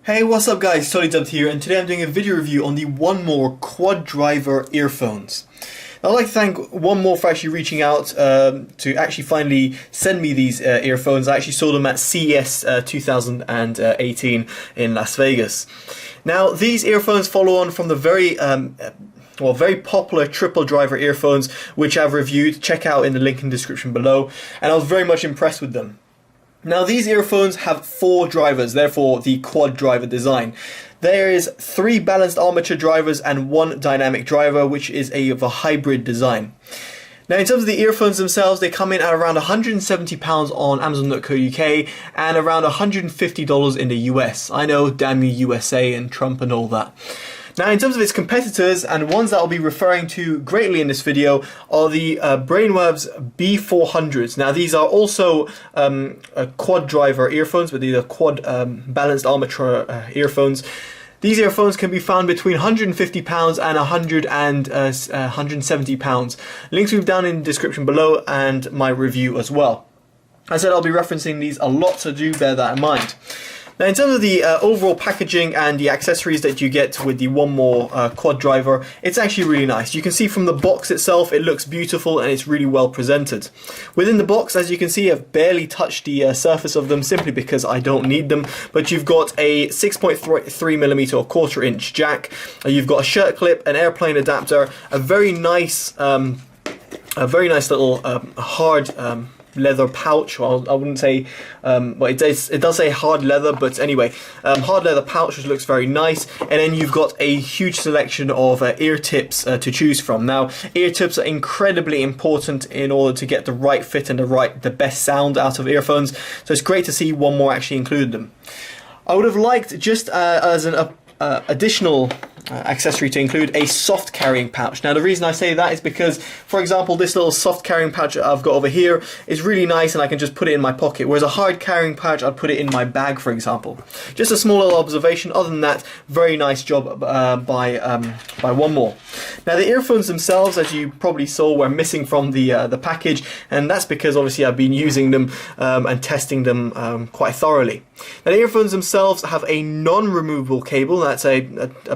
Hey, what's up guys, Totallydubbed here, and today I'm doing a video review on the One More quad driver earphones. Now, I'd like to thank One More for actually reaching out to actually finally send me these earphones. I actually saw them at CES 2018 in Las Vegas. Now, these earphones follow on from the very popular triple driver earphones which I've reviewed. Check out in the link in the description below, and I was very much impressed with them. Now, these earphones have 4 drivers, therefore the quad driver design. There is 3 balanced armature drivers and 1 dynamic driver, which is of a hybrid design. Now, in terms of the earphones themselves, they come in at around £170 on Amazon.co.uk and around $150 in the US. I know, damn you USA and Trump and all that. Now, in terms of its competitors, and ones that I'll be referring to greatly in this video, are the Brainwavz B400s. Now, these are also quad driver earphones, but these are quad balanced armature earphones. These earphones can be found between £150 and £170. Links will be down in the description below and my review as well. As I said, I'll be referencing these a lot, so do bear that in mind. Now, in terms of the overall packaging and the accessories that you get with the One More quad driver, it's actually really nice. You can see from the box itself, it looks beautiful and it's really well presented. Within the box, as you can see, I've barely touched the surface of them simply because I don't need them, but you've got a 6.3mm or 1/4 inch jack, you've got a shirt clip, an airplane adapter, a very nice little hard leather pouch. Well, I wouldn't say, well, it does say hard leather, but anyway, hard leather pouch, which looks very nice. And then you've got a huge selection of ear tips to choose from. Now, ear tips are incredibly important in order to get the right fit and the best sound out of earphones. So it's great to see One More actually include them. I would have liked, just as an additional accessory, to include a soft carrying pouch. Now, the reason I say that is because, for example, this little soft carrying pouch that I've got over here is really nice and I can just put it in my pocket, whereas a hard carrying pouch, I'd put it in my bag, for example. Just a small little observation. Other than that, very nice job by One More. Now, the earphones themselves, as you probably saw, were missing from the package, and that's because obviously I've been using them and testing them quite thoroughly. Now, the earphones themselves have a non-removable cable. That's a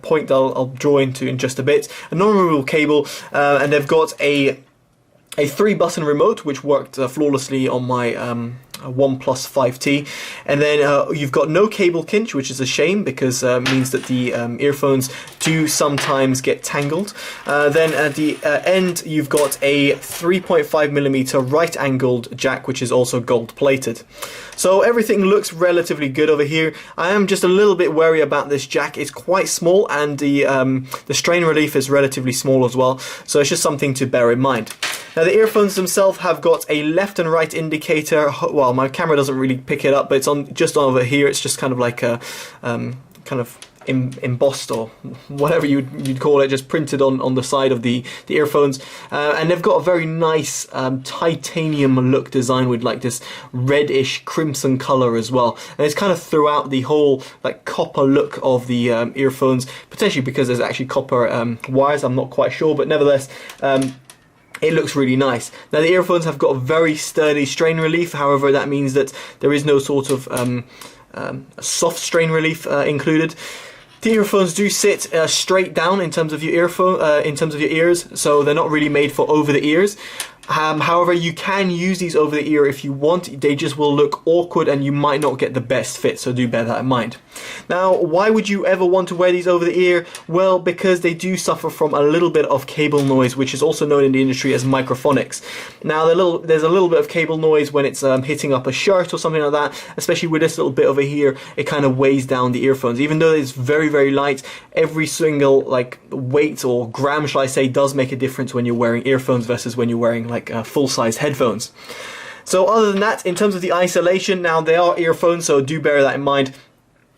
point that I'll draw into in just a bit. A non-removable cable, and they've got a 3-button remote, which worked flawlessly on my OnePlus 5T, and then you've got no cable kinch, which is a shame because it means that the earphones do sometimes get tangled. Then at the end, you've got a 3.5mm right-angled jack, which is also gold-plated. So everything looks relatively good over here. I am just a little bit wary about this jack. It's quite small, and the strain relief is relatively small as well, so it's just something to bear in mind. Now, the earphones themselves have got a left and right indicator. Well, my camera doesn't really pick it up, but it's just over here. It's just kind of like a embossed, or whatever you'd call it, just printed on the side of the earphones. And they've got a very nice titanium look design with like this reddish crimson color as well. And it's kind of throughout the whole like copper look of the earphones, potentially because there's actually copper wires. I'm not quite sure, but nevertheless, it looks really nice. Now, the earphones have got a very sturdy strain relief. However, that means that there is no sort of soft strain relief included. The earphones do sit straight down in terms of your ears, so they're not really made for over the ears. However, you can use these over the ear if you want. They just will look awkward and you might not get the best fit, so do bear that in mind. Now, why would you ever want to wear these over the ear? Well, because they do suffer from a little bit of cable noise, which is also known in the industry as microphonics. Now, there's a little bit of cable noise when it's hitting up a shirt or something like that, especially with this little bit over here. It kind of weighs down the earphones. Even though it's very, very light, every single like weight or gram, shall I say, does make a difference when you're wearing earphones versus when you're wearing like full-size headphones. So other than that, in terms of the isolation, now they are earphones, so do bear that in mind.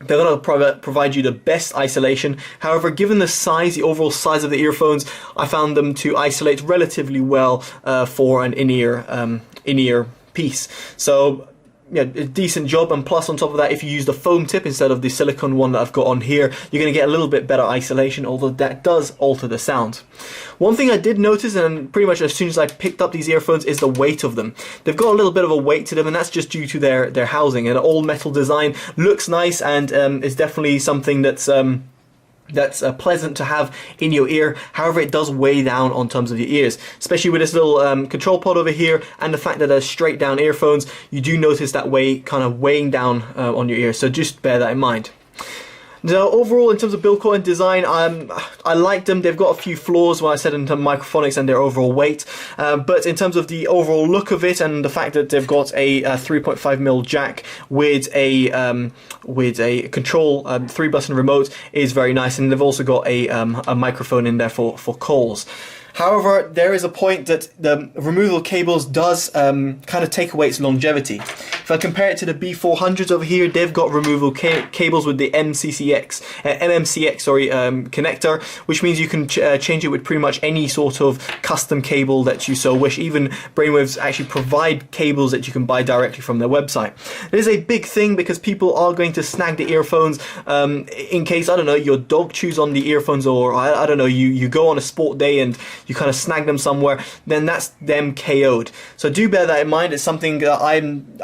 They're going to provide you the best isolation. However, given the size, the overall size of the earphones, I found them to isolate relatively well for an in-ear piece. So a decent job, and plus on top of that, if you use the foam tip instead of the silicone one that I've got on here, you're going to get a little bit better isolation, although that does alter the sound. One thing I did notice, and pretty much as soon as I picked up these earphones, is the weight of them. They've got a little bit of a weight to them, and that's just due to their housing. An all metal design looks nice, and is definitely something that's pleasant to have in your ear. However, it does weigh down on terms of your ears, especially with this little control pod over here, and the fact that they're straight down earphones. You do notice that kind of weighing down on your ear, so just bear that in mind. Now, overall, in terms of build quality and design, I like them. They've got a few flaws, when I said in terms of microphonics and their overall weight, but in terms of the overall look of it and the fact that they've got a 3.5mm jack with a control 3-button remote is very nice, and they've also got a microphone in there for calls. However, there is a point that the removable cables does kind of take away its longevity. If I compare it to the B400s over here, they've got removable cables with the MMCX connector, which means you can change it with pretty much any sort of custom cable that you so wish. Even Brainwavz actually provide cables that you can buy directly from their website. It is a big thing because people are going to snag the earphones in case, I don't know, your dog chews on the earphones, or I don't know, you go on a sport day and you kind of snag them somewhere, then that's them KO'd. So do bear that in mind. It's something that I'm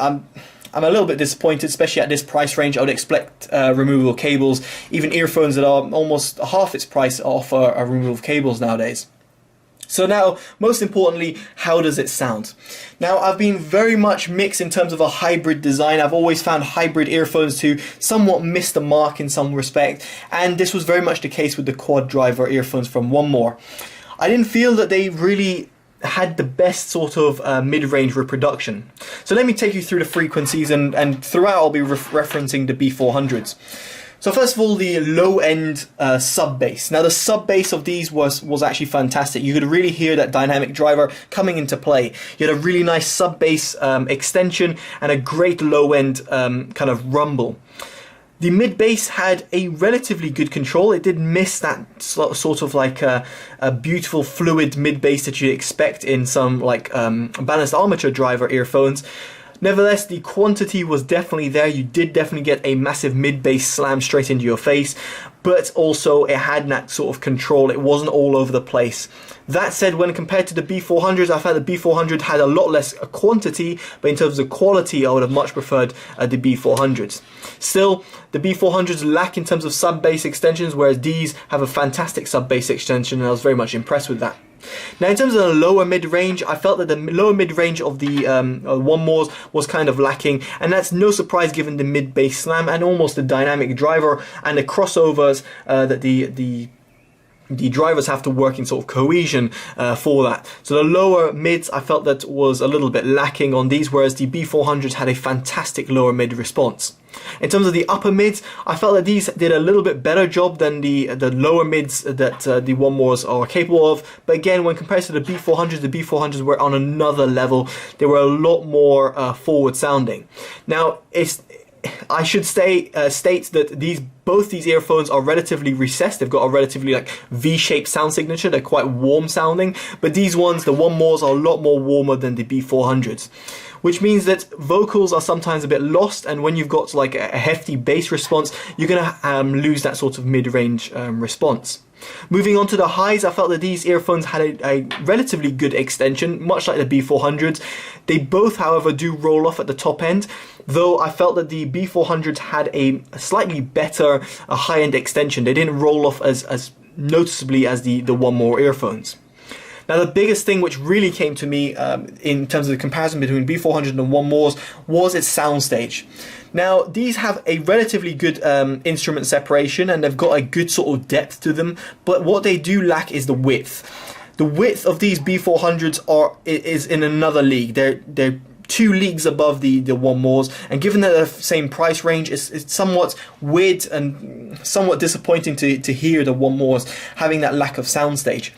a little bit disappointed, especially at this price range. I would expect removable cables. Even earphones that are almost half its price offer removable cables nowadays. So now, most importantly, how does it sound? Now, I've been very much mixed in terms of a hybrid design. I've always found hybrid earphones to somewhat miss the mark in some respect, and this was very much the case with the quad driver earphones from One More. I didn't feel that they really had the best sort of mid-range reproduction. So let me take you through the frequencies, and throughout I'll be referencing the B400s. So first of all, the low-end sub bass. Now the sub bass of these was actually fantastic. You could really hear that dynamic driver coming into play. You had a really nice sub bass extension and a great low-end kind of rumble. The mid bass had a relatively good control. It did miss that sort of like a beautiful fluid mid bass that you'd expect in some like balanced armature driver earphones. Nevertheless, the quantity was definitely there. You did definitely get a massive mid-bass slam straight into your face, but also it had that sort of control. It wasn't all over the place. That said, when compared to the B400s, I found the B400 had a lot less quantity, but in terms of quality, I would have much preferred the B400s. Still, the B400s lack in terms of sub-bass extensions, whereas these have a fantastic sub-bass extension, and I was very much impressed with that. Now, in terms of the lower mid-range, I felt that the lower mid-range of the One Mores was kind of lacking, and that's no surprise given the mid-bass slam and almost the dynamic driver and the crossovers that the drivers have to work in sort of cohesion for that. So the lower mids I felt that was a little bit lacking on these, whereas the B400s had a fantastic lower mid response. In terms of the upper mids, I felt that these did a little bit better job than the lower mids that the One Mores are capable of. But again, when compared to the B400s were on another level. They were a lot more forward sounding. Now, I should state that both these earphones are relatively recessed. They've got a relatively like V-shaped sound signature. They're quite warm sounding, but these ones, the One Mores, are a lot more warmer than the B400s, which means that vocals are sometimes a bit lost, and when you've got like a hefty bass response, you're gonna lose that sort of mid-range response. Moving on to the highs, I felt that these earphones had a relatively good extension, much like the B400s. They both, however, do roll off at the top end, though I felt that the B400s had a slightly better high-end extension. They didn't roll off as noticeably as the One More earphones. Now, the biggest thing which really came to me in terms of the comparison between B400 and One Mores was its soundstage. Now, these have a relatively good instrument separation, and they've got a good sort of depth to them, but what they do lack is the width. The width of these B400s is in another league. They're 2 leagues above the One Mores, and given that they're the same price range, it's somewhat weird and somewhat disappointing to hear the One Mores having that lack of soundstage.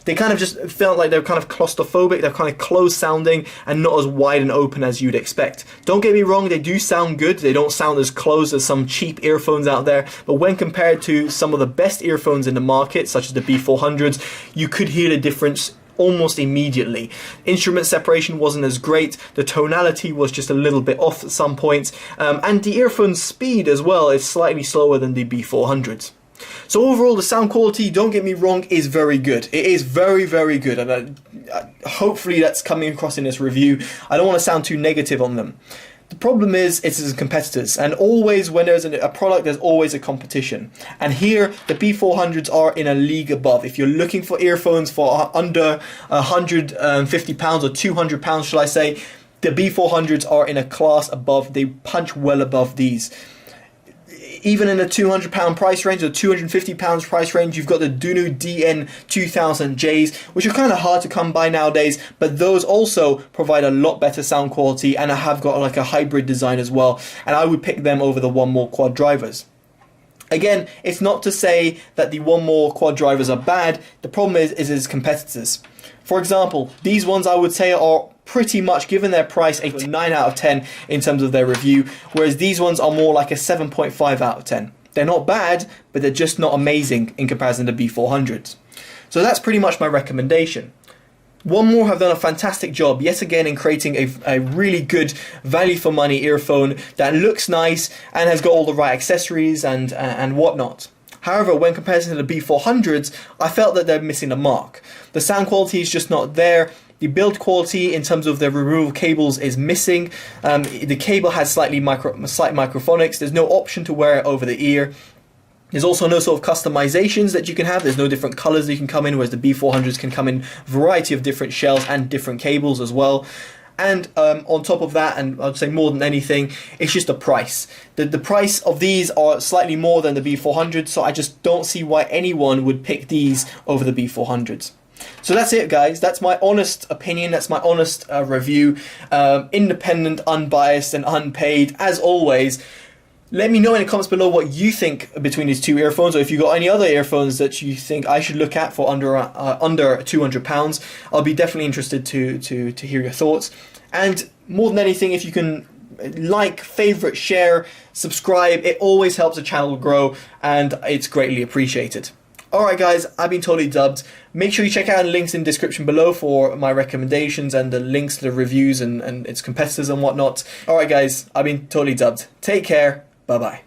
They kind of just felt like they're kind of claustrophobic, they're kind of closed sounding and not as wide and open as you'd expect. Don't get me wrong, they do sound good, they don't sound as closed as some cheap earphones out there, but when compared to some of the best earphones in the market, such as the B400s, you could hear the difference almost immediately. Instrument separation wasn't as great, the tonality was just a little bit off at some points, and the earphone speed as well is slightly slower than the B400s. So overall, the sound quality, don't get me wrong, is very good. It is very, very good, and hopefully that's coming across in this review. I don't want to sound too negative on them. The problem is, it's as competitors, and always when there's a product, there's always a competition. And here, the B400s are in a league above. If you're looking for earphones for under £150 or £200, shall I say, the B400s are in a class above. They punch well above these. Even in the £200 price range or £250 price range, you've got the Dunu DN2000Js, which are kind of hard to come by nowadays, but those also provide a lot better sound quality and have got like a hybrid design as well, and I would pick them over the One More quad drivers. Again, it's not to say that the One More quad drivers are bad. The problem is its competitors. For example, these ones I would say are pretty much, given their price, a 9 out of 10 in terms of their review, whereas these ones are more like a 7.5 out of 10. They're not bad, but they're just not amazing in comparison to B400s. So that's pretty much my recommendation. One More have done a fantastic job yet again in creating a really good value for money earphone that looks nice and has got all the right accessories and whatnot. However, when compared to the B400s, I felt that they're missing the mark. The sound quality is just not there. The build quality in terms of the removable cables is missing. The cable has slight microphonics. There's no option to wear it over the ear. There's also no sort of customizations that you can have. There's no different colors that you can come in, whereas the B400s can come in a variety of different shells and different cables as well. And on top of that, and I'd say more than anything, it's just the price. The price of these are slightly more than the B400s, so I just don't see why anyone would pick these over the B400s. So that's it, guys. That's my honest opinion. That's my honest review. Independent, unbiased, and unpaid, as always. Let me know in the comments below what you think between these two earphones, or if you've got any other earphones that you think I should look at for under £200. I'll be definitely interested to hear your thoughts. And more than anything, if you can like, favorite, share, subscribe, it always helps the channel grow, and it's greatly appreciated. Alright guys, I've been Totally Dubbed. Make sure you check out the links in the description below for my recommendations and the links to the reviews and its competitors and whatnot. Alright guys, I've been Totally Dubbed. Take care. Bye bye.